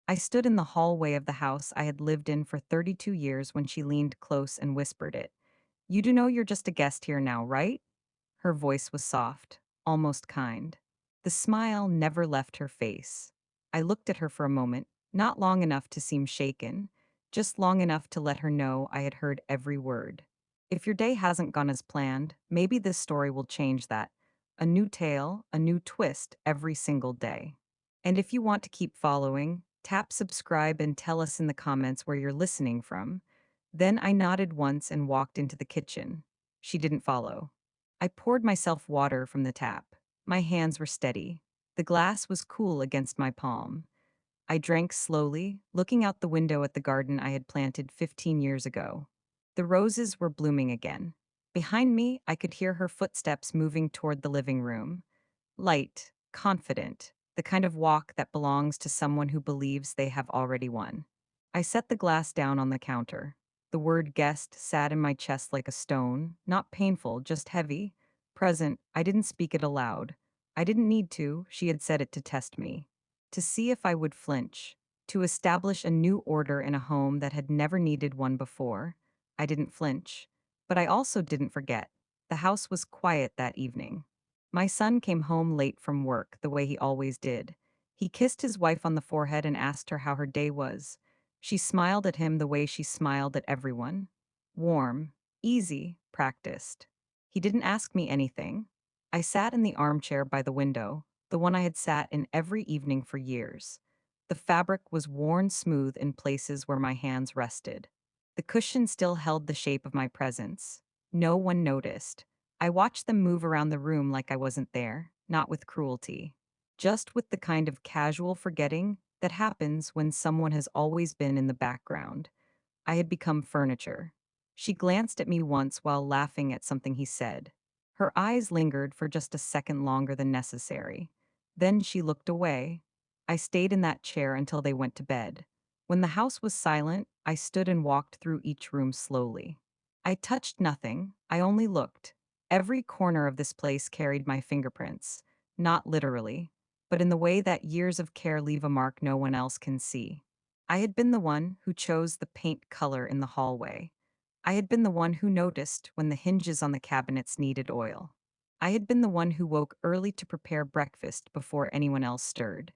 I stood in the hallway of the house I had lived in for 32 years when she leaned close and whispered it. You do know you're just a guest here now, right? Her voice was soft, almost kind. The smile never left her face. I looked at her for a moment, not long enough to seem shaken, just long enough to let her know I had heard every word. If your day hasn't gone as planned, maybe this story will change that. A new tale, a new twist every single day. And if you want to keep following, tap subscribe and tell us in the comments where you're listening from. Then I nodded once and walked into the kitchen. She didn't follow. I poured myself water from the tap. My hands were steady. The glass was cool against my palm. I drank slowly, looking out the window at the garden I had planted 15 years ago. The roses were blooming again. Behind me, I could hear her footsteps moving toward the living room. Light, confident, the kind of walk that belongs to someone who believes they have already won. I set the glass down on the counter. The word guest sat in my chest like a stone, not painful, just heavy. Present, I didn't speak it aloud. I didn't need to, she had said it to test me. To see if I would flinch. To establish a new order in a home that had never needed one before. I didn't flinch. But I also didn't forget. The house was quiet that evening. My son came home late from work, the way he always did. He kissed his wife on the forehead and asked her how her day was. She smiled at him the way she smiled at everyone. Warm, easy, practiced. He didn't ask me anything. I sat in the armchair by the window, the one I had sat in every evening for years. The fabric was worn smooth in places where my hands rested. The cushion still held the shape of my presence. No one noticed. I watched them move around the room like I wasn't there, not with cruelty, just with the kind of casual forgetting that happens when someone has always been in the background. I had become furniture. She glanced at me once while laughing at something he said. Her eyes lingered for just a second longer than necessary. Then she looked away. I stayed in that chair until they went to bed. When the house was silent, I stood and walked through each room slowly. I touched nothing, I only looked. Every corner of this place carried my fingerprints, not literally, but in the way that years of care leave a mark no one else can see. I had been the one who chose the paint color in the hallway. I had been the one who noticed when the hinges on the cabinets needed oil. I had been the one who woke early to prepare breakfast before anyone else stirred.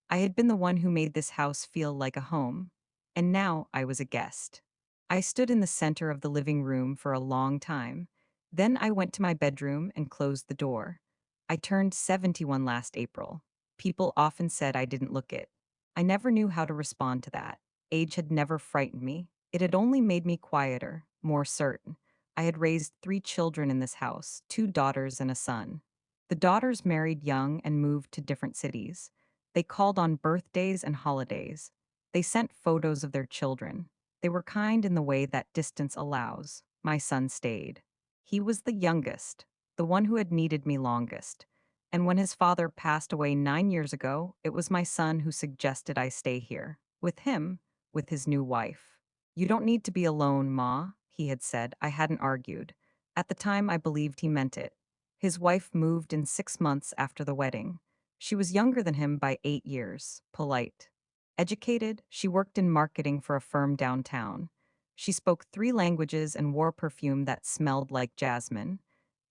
I had been the one who made this house feel like a home. And now I was a guest. I stood in the center of the living room for a long time. Then I went to my bedroom and closed the door. I turned 71 last April. People often said I didn't look it. I never knew how to respond to that. Age had never frightened me. It had only made me quieter, more certain. I had raised 3 children in this house, 2 daughters and a son. The daughters married young and moved to different cities. They called on birthdays and holidays. They sent photos of their children. They were kind in the way that distance allows. My son stayed. He was the youngest, the one who had needed me longest. And when his father passed away 9 years ago, it was my son who suggested I stay here, with him, with his new wife. You don't need to be alone, Ma, he had said. I hadn't argued. At the time, I believed he meant it. His wife moved in 6 months after the wedding. She was younger than him by 8 years, polite. Educated, she worked in marketing for a firm downtown. She spoke 3 languages and wore perfume that smelled like jasmine.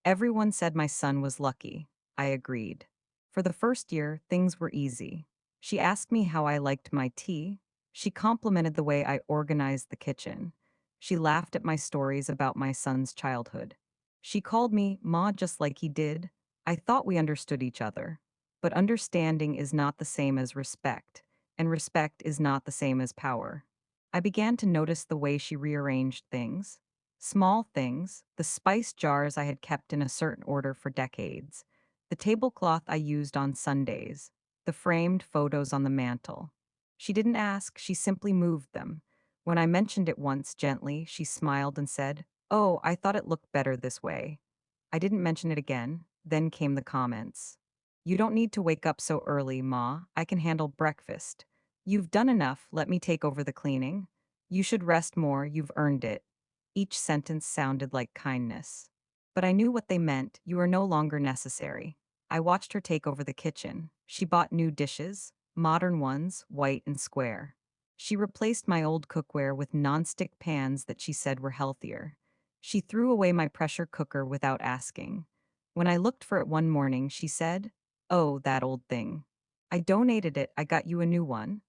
Everyone said my son was lucky. I agreed. For the first year, things were easy. She asked me how I liked my tea. She complimented the way I organized the kitchen. She laughed at my stories about my son's childhood. She called me Ma just like he did. I thought we understood each other. But understanding is not the same as respect, and respect is not the same as power. I began to notice the way she rearranged things. Small things, the spice jars I had kept in a certain order for decades, the tablecloth I used on Sundays, the framed photos on the mantel. She didn't ask, she simply moved them. When I mentioned it once gently, she smiled and said, "Oh, I thought it looked better this way." I didn't mention it again. Then came the comments. "You don't need to wake up so early, Ma. I can handle breakfast. You've done enough, let me take over the cleaning. You should rest more, you've earned it." Each sentence sounded like kindness. But I knew what they meant, you are no longer necessary. I watched her take over the kitchen. She bought new dishes, modern ones, white and square. She replaced my old cookware with nonstick pans that she said were healthier. She threw away my pressure cooker without asking. When I looked for it one morning, she said, "Oh, that old thing. I donated it, I got you a new one."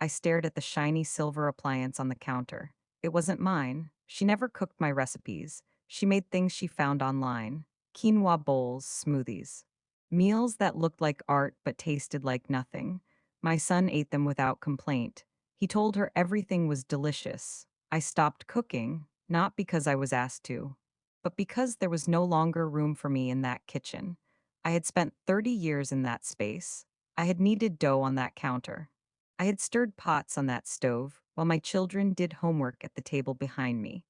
I stared at the shiny silver appliance on the counter. It wasn't mine. She never cooked my recipes. She made things she found online: quinoa bowls, smoothies. Meals that looked like art but tasted like nothing. My son ate them without complaint. He told her everything was delicious. I stopped cooking, not because I was asked to, but because there was no longer room for me in that kitchen. I had spent 30 years in that space. I had kneaded dough on that counter. I had stirred pots on that stove while my children did homework at the table behind me.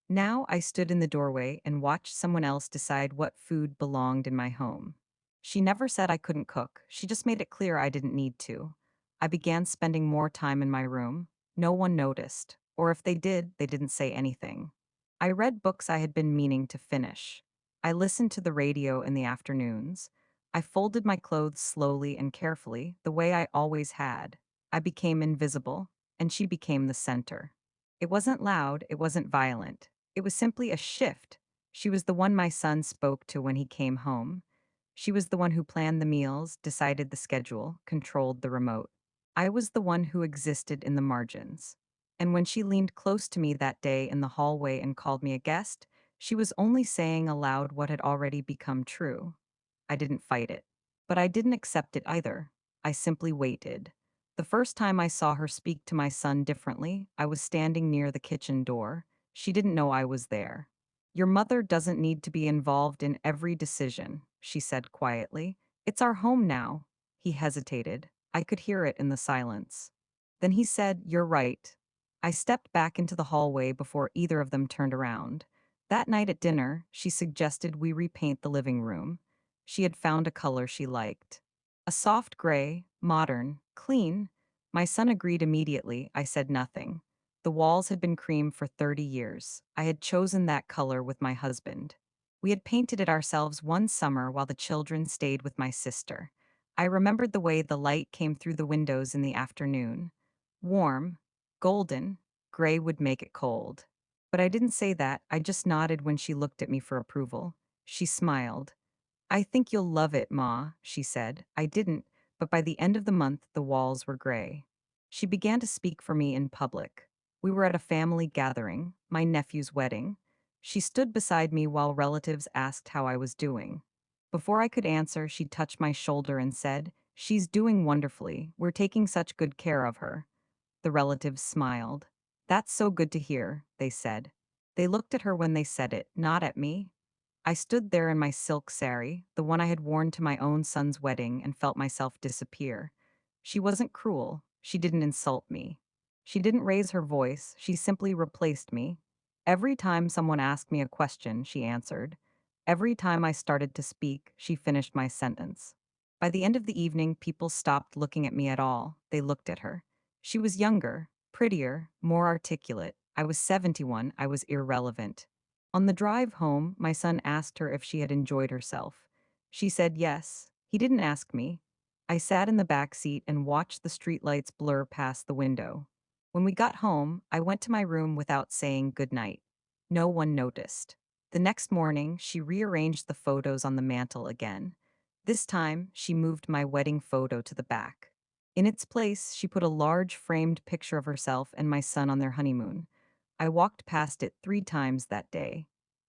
Now I stood in the doorway and watched someone else decide what food belonged in my home. She never said I couldn't cook, she just made it clear I didn't need to. I began spending more time in my room. No one noticed, or if they did, they didn't say anything. I read books I had been meaning to finish. I listened to the radio in the afternoons. I folded my clothes slowly and carefully, the way I always had. I became invisible, and she became the center. It wasn't loud, it wasn't violent. It was simply a shift. She was the one my son spoke to when he came home. She was the one who planned the meals, decided the schedule, controlled the remote. I was the one who existed in the margins. And when she leaned close to me that day in the hallway and called me a guest, she was only saying aloud what had already become true. I didn't fight it. But I didn't accept it either. I simply waited. The first time I saw her speak to my son differently, I was standing near the kitchen door. She didn't know I was there. "Your mother doesn't need to be involved in every decision," she said quietly. "It's our home now." He hesitated. I could hear it in the silence. Then he said, "You're right." I stepped back into the hallway before either of them turned around. That night at dinner, she suggested we repaint the living room. She had found a color she liked. A soft gray, modern, clean. My son agreed immediately. I said nothing. The walls had been cream for 30 years. I had chosen that color with my husband. We had painted it ourselves one summer while the children stayed with my sister. I remembered the way the light came through the windows in the afternoon. Warm, golden, gray would make it cold. But I didn't say that, I just nodded when she looked at me for approval. She smiled. "I think you'll love it, Ma," she said. I didn't, but by the end of the month, the walls were gray. She began to speak for me in public. We were at a family gathering, my nephew's wedding. She stood beside me while relatives asked how I was doing. Before I could answer, she touched my shoulder and said, "She's doing wonderfully. We're taking such good care of her." The relatives smiled. "That's so good to hear," they said. They looked at her when they said it, not at me. I stood there in my silk sari, the one I had worn to my own son's wedding, and felt myself disappear. She wasn't cruel. She didn't insult me. She didn't raise her voice. She simply replaced me. Every time someone asked me a question, she answered. Every time I started to speak, she finished my sentence. By the end of the evening, people stopped looking at me at all. They looked at her. She was younger, prettier, more articulate. I was 71. I was irrelevant. On the drive home, my son asked her if she had enjoyed herself. She said yes. He didn't ask me. I sat in the back seat and watched the streetlights blur past the window. When we got home, I went to my room without saying goodnight. No one noticed. The next morning, she rearranged the photos on the mantel again. This time, she moved my wedding photo to the back. In its place, she put a large framed picture of herself and my son on their honeymoon. I walked past it 3 times that day.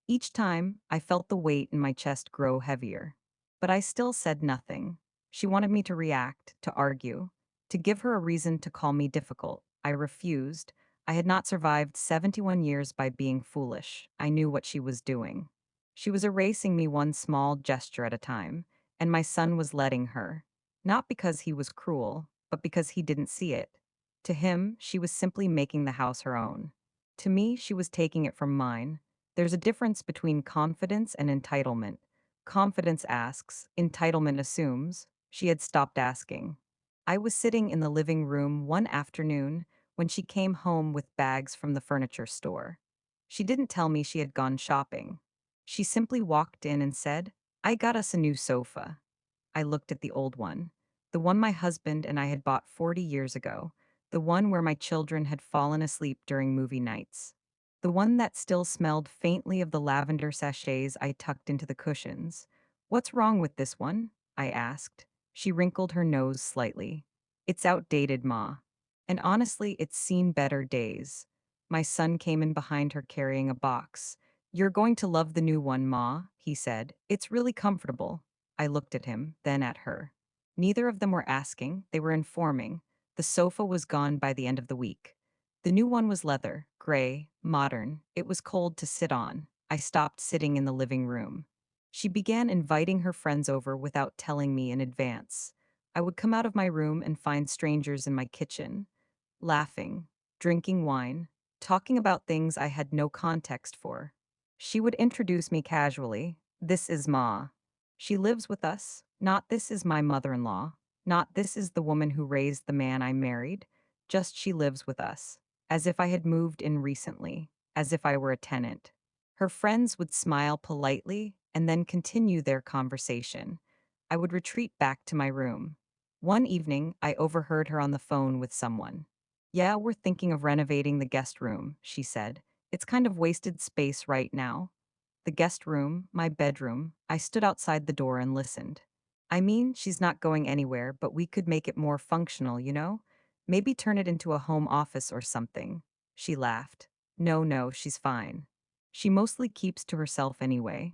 Each time, I felt the weight in my chest grow heavier. But I still said nothing. She wanted me to react, to argue, to give her a reason to call me difficult. I refused. I had not survived 71 years by being foolish. I knew what she was doing. She was erasing me one small gesture at a time, and my son was letting her. Not because he was cruel, but because he didn't see it. To him, she was simply making the house her own. To me, she was taking it from mine. There's a difference between confidence and entitlement. Confidence asks, entitlement assumes. She had stopped asking. I was sitting in the living room one afternoon when she came home with bags from the furniture store. She didn't tell me she had gone shopping. She simply walked in and said, "I got us a new sofa." I looked at the old one. the one my husband and I had bought 40 years ago, the one where my children had fallen asleep during movie nights. The one that still smelled faintly of the lavender sachets I tucked into the cushions. What's wrong with this one? I asked. She wrinkled her nose slightly. It's outdated, Ma. And honestly, it's seen better days. My son came in behind her carrying a box. You're going to love the new one, Ma, he said. It's really comfortable. I looked at him, then at her. Neither of them were asking, they were informing. The sofa was gone by the end of the week. The new one was leather, gray, modern. It was cold to sit on. I stopped sitting in the living room. She began inviting her friends over without telling me in advance. I would come out of my room and find strangers in my kitchen, laughing, drinking wine, talking about things I had no context for. She would introduce me casually. This is Ma. She lives with us. Not this is my mother in law. Not this is the woman who raised the man I married. Just she lives with us. As if I had moved in recently. As if I were a tenant. Her friends would smile politely and then continue their conversation. I would retreat back to my room. One evening, I overheard her on the phone with someone. Yeah, we're thinking of renovating the guest room, she said. It's kind of wasted space right now. The guest room, my bedroom, I stood outside the door and listened. I mean, she's not going anywhere, but we could make it more functional, you know? Maybe turn it into a home office or something. She laughed. No, no, she's fine. She mostly keeps to herself anyway.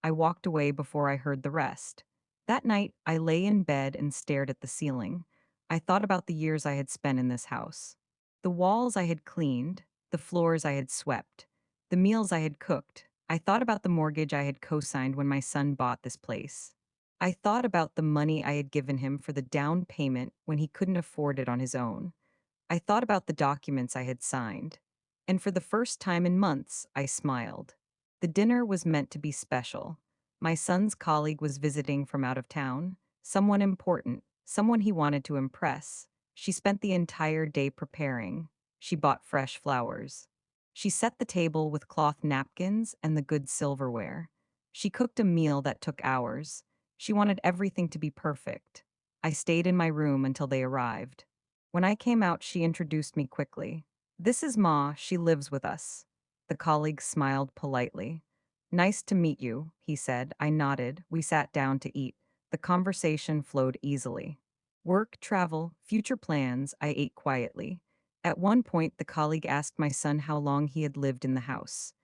I walked away before I heard the rest. That night, I lay in bed and stared at the ceiling. I thought about the years I had spent in this house. The walls I had cleaned, the floors I had swept, the meals I had cooked. I thought about the mortgage I had co-signed when my son bought this place. I thought about the money I had given him for the down payment when he couldn't afford it on his own. I thought about the documents I had signed. And for the first time in months, I smiled. The dinner was meant to be special. My son's colleague was visiting from out of town, someone important, someone he wanted to impress. She spent the entire day preparing. She bought fresh flowers. She set the table with cloth napkins and the good silverware. She cooked a meal that took hours. She wanted everything to be perfect. I stayed in my room until they arrived. When I came out, she introduced me quickly. This is Ma, she lives with us. The colleague smiled politely. Nice to meet you, he said. I nodded. We sat down to eat. The conversation flowed easily. Work, travel, future plans, I ate quietly. At one point, the colleague asked my son how long he had lived in the house.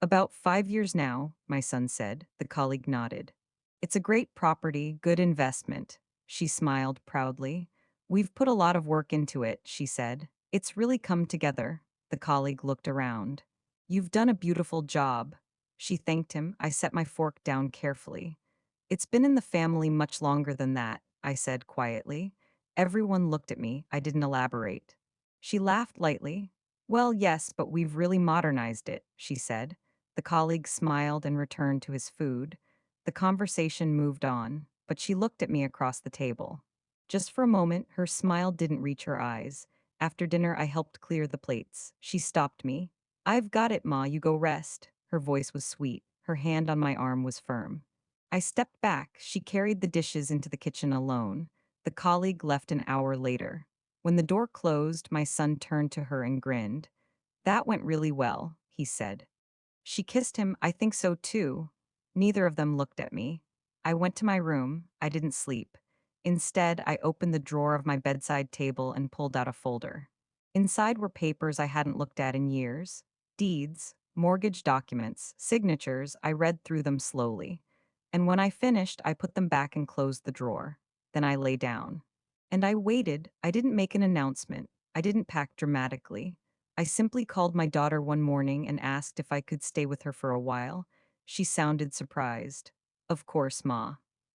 About 5 years now, my son said. The colleague nodded. It's a great property, good investment. She smiled proudly. We've put a lot of work into it, she said. It's really come together. The colleague looked around. You've done a beautiful job. She thanked him. I set my fork down carefully. It's been in the family much longer than that, I said quietly. Everyone looked at me. I didn't elaborate. She laughed lightly. Well, yes, but we've really modernized it, she said. The colleague smiled and returned to his food. The conversation moved on, but she looked at me across the table. Just for a moment, her smile didn't reach her eyes. After dinner, I helped clear the plates. She stopped me. I've got it, Ma, you go rest. Her voice was sweet. Her hand on my arm was firm. I stepped back. She carried the dishes into the kitchen alone. The colleague left an hour later. When the door closed, my son turned to her and grinned. That went really well, he said. She kissed him. I think so too. Neither of them looked at me. I went to my room. I didn't sleep. Instead, I opened the drawer of my bedside table and pulled out a folder. Inside were papers I hadn't looked at in years. Deeds, mortgage documents, signatures. I read through them slowly. And when I finished, I put them back and closed the drawer. Then I lay down. And I waited. I didn't make an announcement. I didn't pack dramatically. I simply called my daughter one morning and asked if I could stay with her for a while. She sounded surprised. Of course, Ma.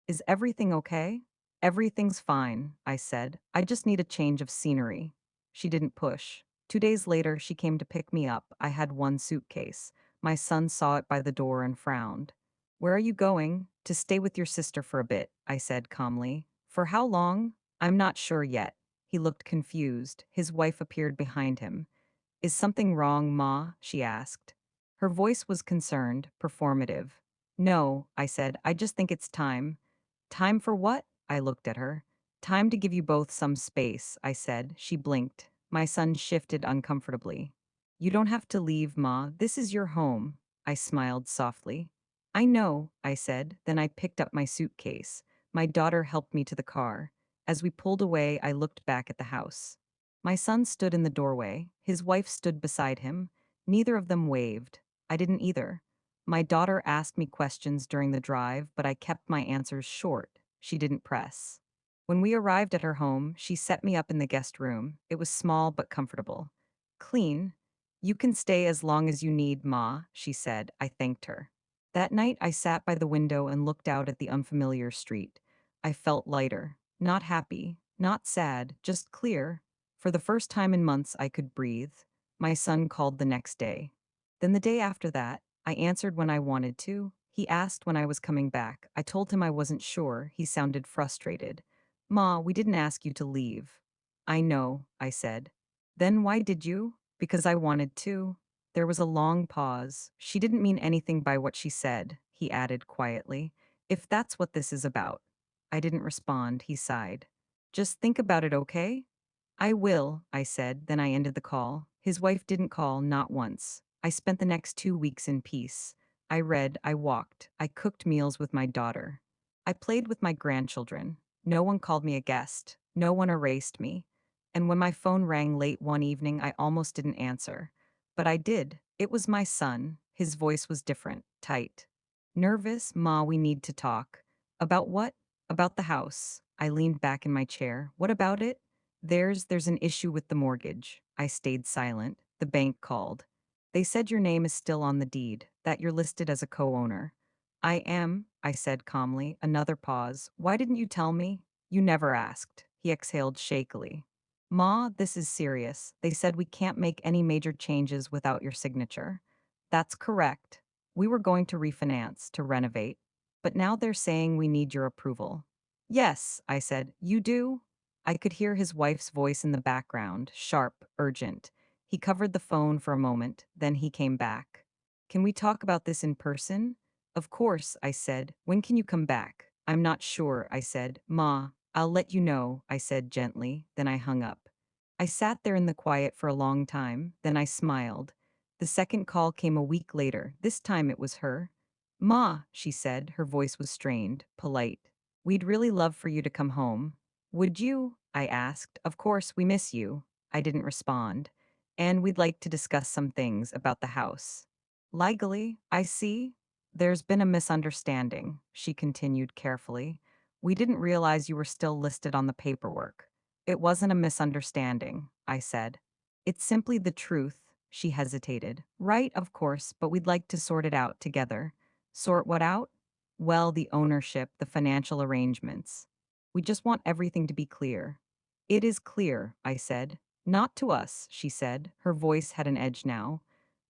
Is everything okay? Everything's fine, I said. I just need a change of scenery. She didn't push. 2 days later, she came to pick me up. I had one suitcase. My son saw it by the door and frowned. Where are you going? To stay with your sister for a bit, I said calmly. For how long? I'm not sure yet. He looked confused. His wife appeared behind him. Is something wrong, Ma? She asked. Her voice was concerned, performative. No, I said, I just think it's time. Time for what? I looked at her. Time to give you both some space, I said. She blinked. My son shifted uncomfortably. You don't have to leave, Ma. This is your home. I smiled softly. I know, I said. Then I picked up my suitcase. My daughter helped me to the car. As we pulled away, I looked back at the house. My son stood in the doorway. His wife stood beside him. Neither of them waved. I didn't either. My daughter asked me questions during the drive, but I kept my answers short. She didn't press. When we arrived at her home, she set me up in the guest room. It was small but comfortable. Clean. You can stay as long as you need, Ma, she said. I thanked her. That night, I sat by the window and looked out at the unfamiliar street. I felt lighter. Not happy, not sad, just clear. For the first time in months, I could breathe. My son called the next day. Then the day after that, I answered when I wanted to. He asked when I was coming back. I told him I wasn't sure. He sounded frustrated. Ma, we didn't ask you to leave. I know, I said. Then why did you? Because I wanted to. There was a long pause. She didn't mean anything by what she said, he added quietly. If that's what this is about. I didn't respond, he sighed. Just think about it, okay? I will, I said, then I ended the call. His wife didn't call, not once. I spent the next 2 weeks in peace. I read, I walked, I cooked meals with my daughter. I played with my grandchildren. No one called me a guest. No one erased me. And when my phone rang late one evening, I almost didn't answer. But I did. It was my son. His voice was different, tight. Nervous, Ma, we need to talk. About what? About the house. I leaned back in my chair. What about it? There's an issue with the mortgage. I stayed silent. The bank called. They said your name is still on the deed, that you're listed as a co-owner. I am, I said calmly. Another pause. Why didn't you tell me? You never asked. He exhaled shakily. Ma, this is serious. They said we can't make any major changes without your signature. That's correct. We were going to refinance, to renovate. But now they're saying we need your approval. Yes, I said. You do? I could hear his wife's voice in the background, sharp, urgent. He covered the phone for a moment, then he came back. Can we talk about this in person? Of course, I said. When can you come back? I'm not sure, I said. Ma, I'll let you know, I said gently, then I hung up. I sat there in the quiet for a long time, then I smiled. The second call came a week later. This time it was her. Ma, she said, her voice was strained, polite. We'd really love for you to come home. Would you? I asked. Of course, we miss you. I didn't respond. And we'd like to discuss some things about the house. Legally, I see. There's been a misunderstanding, she continued carefully. We didn't realize you were still listed on the paperwork. It wasn't a misunderstanding, I said. It's simply the truth, she hesitated. Right, of course, but we'd like to sort it out together. Sort what out? Well, the ownership, the financial arrangements. We just want everything to be clear. It is clear, I said. Not to us, she said. Her voice had an edge now.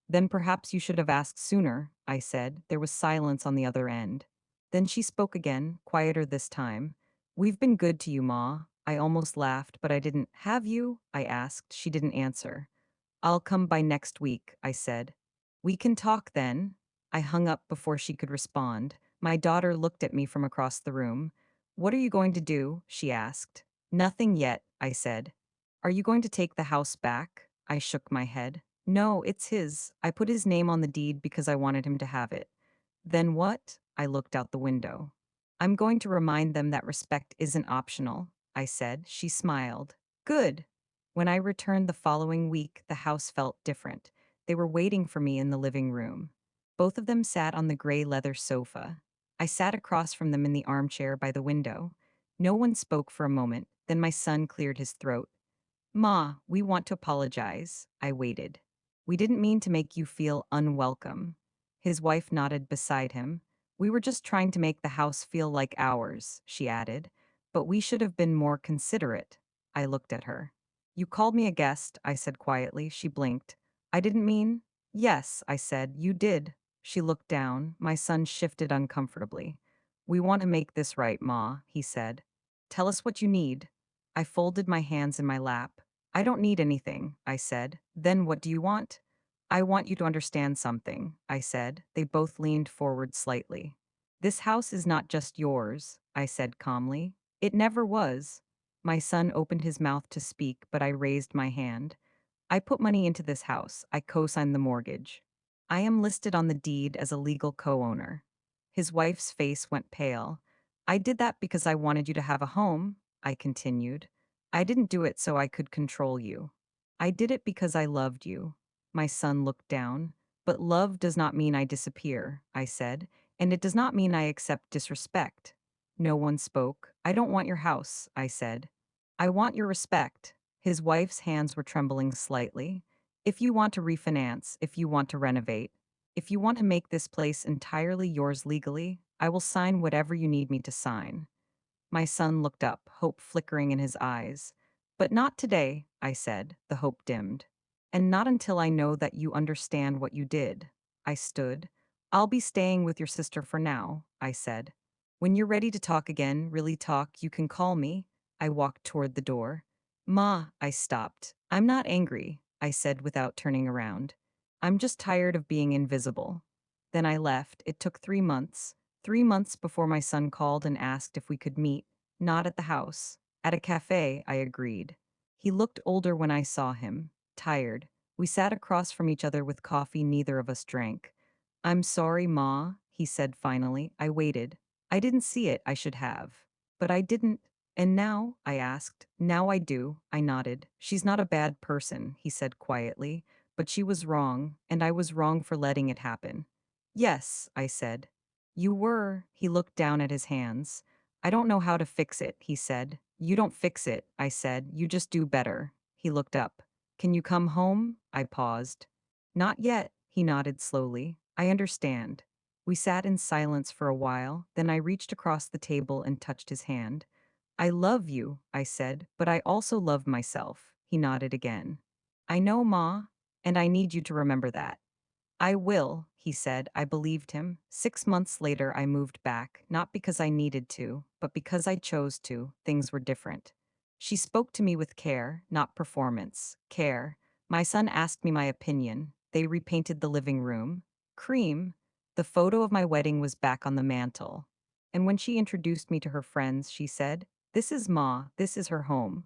Then perhaps you should have asked sooner, I said. There was silence on the other end. Then she spoke again, quieter this time. We've been good to you, Ma. I almost laughed, but I didn't. Have you? I asked. She didn't answer. I'll come by next week, I said. We can talk then. I hung up before she could respond. My daughter looked at me from across the room. What are you going to do? She asked. Nothing yet, I said. Are you going to take the house back? I shook my head. No, it's his. I put his name on the deed because I wanted him to have it. Then what? I looked out the window. I'm going to remind them that respect isn't optional, I said. She smiled. Good. When I returned the following week, the house felt different. They were waiting for me in the living room. Both of them sat on the gray leather sofa. I sat across from them in the armchair by the window. No one spoke for a moment, then my son cleared his throat. Ma, we want to apologize. I waited. We didn't mean to make you feel unwelcome. His wife nodded beside him. We were just trying to make the house feel like ours, she added. But we should have been more considerate. I looked at her. You called me a guest, I said quietly. She blinked. I didn't mean. Yes, I said. You did. She looked down. My son shifted uncomfortably. We want to make this right, Ma, he said. Tell us what you need. I folded my hands in my lap. I don't need anything, I said. Then what do you want? I want you to understand something, I said. They both leaned forward slightly. This house is not just yours, I said calmly. It never was. My son opened his mouth to speak, but I raised my hand. I put money into this house. I co-signed the mortgage. I am listed on the deed as a legal co-owner. His wife's face went pale. I did that because I wanted you to have a home, I continued. I didn't do it so I could control you. I did it because I loved you. My son looked down. But love does not mean I disappear, I said, and it does not mean I accept disrespect. No one spoke. I don't want your house, I said. I want your respect. His wife's hands were trembling slightly. If you want to refinance, if you want to renovate, if you want to make this place entirely yours legally, I will sign whatever you need me to sign. My son looked up, hope flickering in his eyes. But not today, I said, the hope dimmed. And not until I know that you understand what you did. I stood. I'll be staying with your sister for now, I said. When you're ready to talk again, really talk, you can call me. I walked toward the door. Ma, I stopped. I'm not angry, I said without turning around. I'm just tired of being invisible. Then I left. It took 3 months. 3 months before my son called and asked if we could meet. Not at the house. At a cafe, I agreed. He looked older when I saw him, tired. We sat across from each other with coffee neither of us drank. I'm sorry, Ma, he said finally. I waited. I didn't see it, I should have. But I didn't. And now, I asked. Now I do, I nodded. She's not a bad person, he said quietly. But she was wrong, and I was wrong for letting it happen. Yes, I said. You were, he looked down at his hands. I don't know how to fix it, he said. You don't fix it, I said. You just do better. He looked up. Can you come home? I paused. Not yet, he nodded slowly. I understand. We sat in silence for a while, then I reached across the table and touched his hand. I love you, I said, but I also love myself. He nodded again. I know, Ma, and I need you to remember that. I will, he said. I believed him. 6 months later, I moved back, not because I needed to, but because I chose to. Things were different. She spoke to me with care, not performance. Care. My son asked me my opinion. They repainted the living room. Cream. The photo of my wedding was back on the mantle. And when she introduced me to her friends, she said, "This is Ma, this is her home."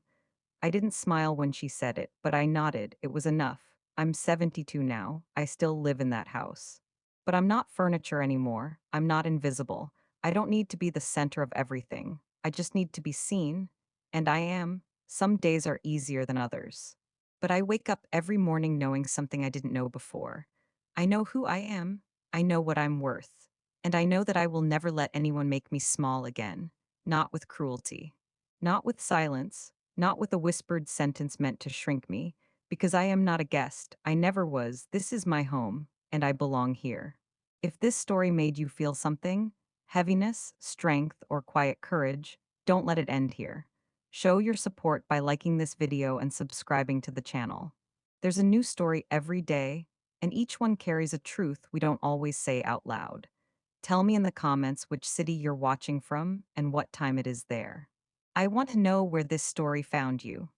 I didn't smile when she said it, but I nodded. It was enough. I'm 72 now. I still live in that house. But I'm not furniture anymore. I'm not invisible. I don't need to be the center of everything. I just need to be seen. And I am. Some days are easier than others. But I wake up every morning knowing something I didn't know before. I know who I am. I know what I'm worth. And I know that I will never let anyone make me small again. Not with cruelty. Not with silence. Not with a whispered sentence meant to shrink me, because I am not a guest. I never was. This is my home, and I belong here. If this story made you feel something, heaviness, strength, or quiet courage, don't let it end here. Show your support by liking this video and subscribing to the channel. There's a new story every day, and each one carries a truth we don't always say out loud. Tell me in the comments which city you're watching from and what time it is there. I want to know where this story found you.